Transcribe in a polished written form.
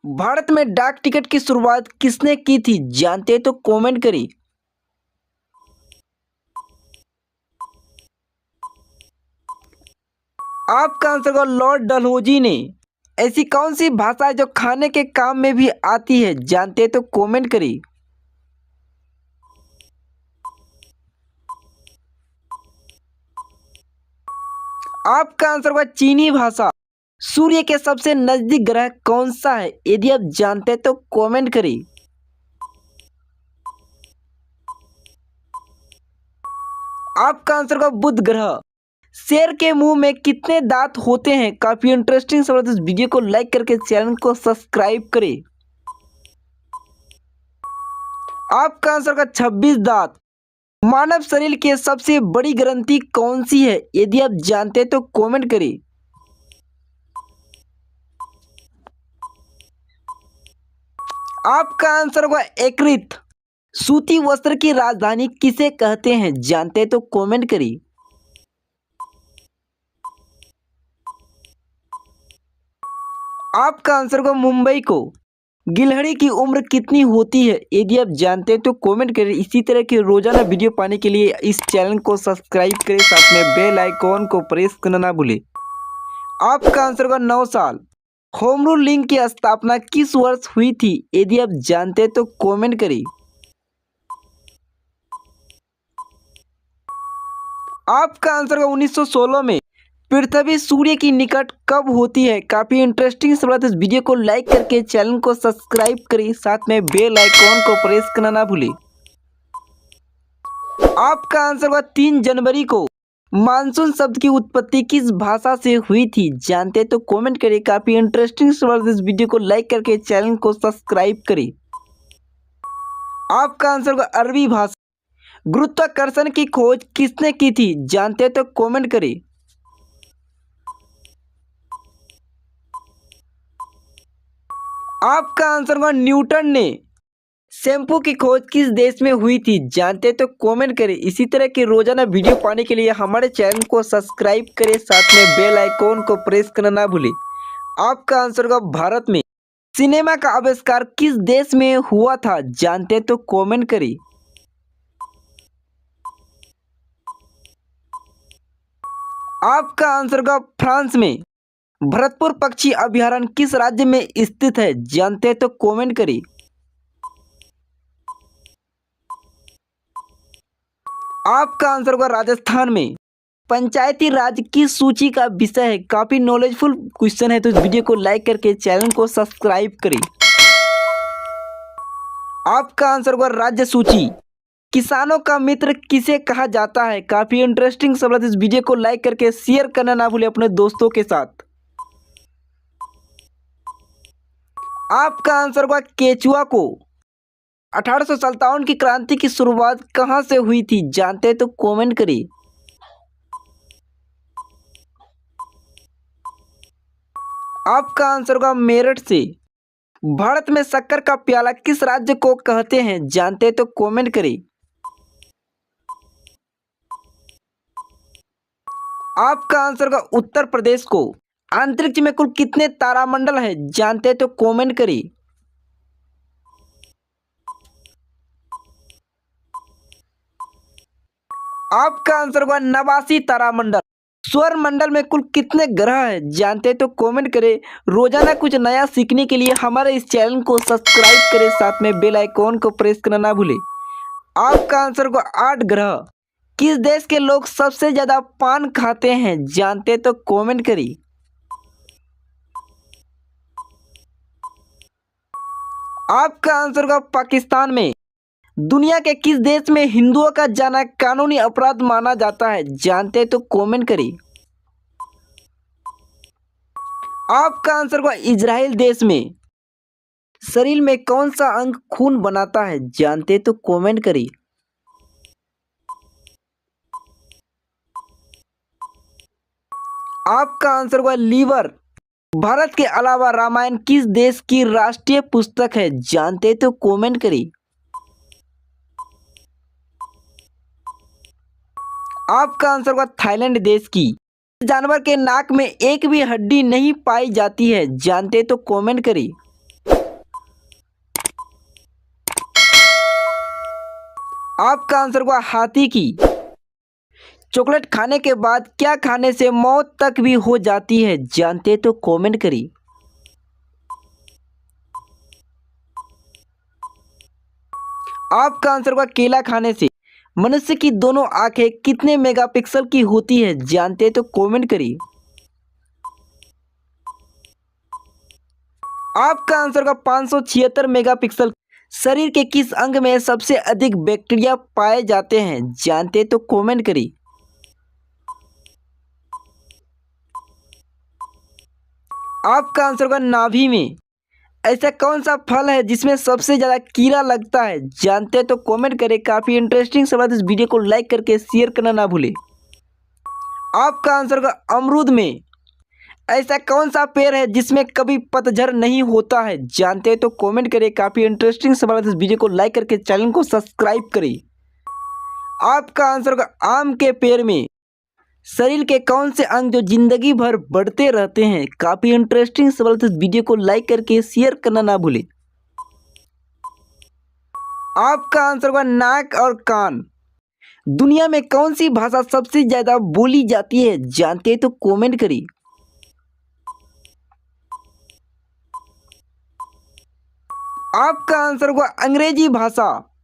भारत में डाक टिकट की शुरुआत किसने की थी? जानते तो कमेंट करिए। आपका आंसर होगा लॉर्ड डलहौजी ने। ऐसी कौन सी भाषा है जो खाने के काम में भी आती है? जानते तो कमेंट करिए। आपका आंसर होगा चीनी भाषा। सूर्य के सबसे नजदीक ग्रह कौन सा है? यदि आप जानते तो कमेंट करिए। आपका आंसर होगा बुध ग्रह। शेर के मुंह में कितने दांत होते हैं? काफी इंटरेस्टिंग सवाल है। इस वीडियो को लाइक करके चैनल को सब्सक्राइब करें। आपका आंसर होगा 26 दांत। मानव शरीर की सबसे बड़ी ग्रंथि कौन सी है? यदि आप जानते तो कमेंट करें। आपका आंसर होगा यकृत। सूती वस्त्र की राजधानी किसे कहते हैं? जानते तो कमेंट करिए। आपका आंसर होगा मुंबई को। गिलहरी की उम्र कितनी होती है? यदि आप जानते हैं तो कमेंट करें। इसी तरह के रोजाना वीडियो पाने के लिए इस चैनल को सब्सक्राइब करें, साथ में बेल आइकॉन को प्रेस करना ना भूलें। आपका आंसर होगा 9 साल। होम रूल लिंक की स्थापना किस वर्ष हुई थी? यदि आप जानते हैं तो कमेंट करें। आपका आंसर होगा 1916 में। पृथ्वी सूर्य की निकट कब होती है? काफी इंटरेस्टिंग सवाल है। इस वीडियो को लाइक करके चैनल को सब्सक्राइब करें, साथ में बेल आइकॉन को प्रेस करना ना भूलें। आपका आंसर होगा 3 जनवरी को। मानसून शब्द की उत्पत्ति किस भाषा से हुई थी? जानते तो कमेंट करें। काफी इंटरेस्टिंग सवाल है। इस वीडियो को लाइक करके चैनल को सब्सक्राइब करें। आपका आंसर होगा अरबी भाषा। गुरुत्वाकर्षण की खोज किसने की थी? जानते तो कमेंट करें। आपका आंसर होगा न्यूटन ने। शैम्पू की खोज किस देश में हुई थी? जानते तो कमेंट करें। इसी तरह के रोजाना वीडियो पाने के लिए हमारे चैनल को सब्सक्राइब करें, साथ में बेल आइकॉन को प्रेस करना ना भूलें। आपका आंसर होगा भारत में। सिनेमा का आविष्कार किस देश में हुआ था? जानते तो कमेंट करें। आपका आंसर होगा फ्रांस में। भरतपुर पक्षी अभयारण्य किस राज्य में स्थित है? जानते तो कमेंट करें। आपका आंसर होगा राजस्थान में। पंचायती राज की सूची का विषय है। काफी नॉलेजफुल क्वेश्चन है, तो इस वीडियो को लाइक करके चैनल को सब्सक्राइब करें। आपका आंसर होगा राज्य सूची। किसानों का मित्र किसे कहा जाता है? काफी इंटरेस्टिंग सवाल है। इस वीडियो को लाइक करके शेयर करना ना भूलें अपने दोस्तों के साथ। आपका आंसर होगा केचुआ को। 1857 की क्रांति की शुरुआत कहां से हुई थी? जानते तो कमेंट करिए। आपका आंसर होगा मेरठ से। भारत में शक्कर का प्याला किस राज्य को कहते हैं? जानते तो कमेंट करिए। आपका आंसर होगा उत्तर प्रदेश को। अंतरिक्ष में कुल कितने तारामंडल है? जानते तो कमेंट करिए। आपका आंसर होगा 89 तारामंडल। सौर मंडल में कुल कितने ग्रह हैं? जानते तो कमेंट करें। रोजाना कुछ नया सीखने के लिए हमारे इस चैनल को सब्सक्राइब करें, साथ में बेल आइकॉन को प्रेस करना ना भूलें। आपका आंसर होगा 8 ग्रह। किस देश के लोग सबसे ज्यादा पान खाते हैं? जानते तो कमेंट करिए। आपका आंसर होगा पाकिस्तान में। दुनिया के किस देश में हिंदुओं का जाना कानूनी अपराध माना जाता है? जानते तो कमेंट करिए। आपका आंसर होगा इजराइल देश में। शरीर में कौन सा अंग खून बनाता है? जानते तो कमेंट करिए। आपका आंसर होगा लीवर। भारत के अलावा रामायण किस देश की राष्ट्रीय पुस्तक है? जानते तो कमेंट करिए। आपका आंसर होगा थाईलैंड देश की। जानवर के नाक में एक भी हड्डी नहीं पाई जाती है? जानते तो कमेंट करिए। आपका आंसर होगा हाथी की। चॉकलेट खाने के बाद क्या खाने से मौत तक भी हो जाती है, जानते तो कमेंट करिए। आपका आंसर होगा केला खाने से। मनुष्य की दोनों आंखें कितने मेगापिक्सल की होती है, जानते तो कमेंट करिए। आपका आंसर होगा 576 मेगापिक्सल। शरीर के किस अंग में सबसे अधिक बैक्टीरिया पाए जाते हैं, जानते तो कमेंट करिए। आपका आंसर होगा नाभि में। ऐसा कौन सा फल है जिसमें सबसे ज्यादा कीड़ा लगता है, जानते तो कमेंट करें। काफी इंटरेस्टिंग सवाल, इस वीडियो को लाइक करके शेयर करना ना भूले। आपका आंसर होगा अमरूद में। ऐसा कौन सा पेड़ है जिसमें कभी पतझड़ नहीं होता है, जानते तो कमेंट करें। काफी इंटरेस्टिंग सवाल, इस वीडियो को लाइक करके चैनल को सब्सक्राइब करें। आपका आंसर होगा आम के पेड़ में। शरीर के कौन से अंग जो जिंदगी भर बढ़ते रहते हैं, काफी इंटरेस्टिंग सवाल, तो इस वीडियो को लाइक करके शेयर करना ना भूलें। आपका आंसर होगा नाक और कान। दुनिया में कौन सी भाषा सबसे ज्यादा बोली जाती है, जानते तो कमेंट करिए। आपका आंसर होगा अंग्रेजी भाषा।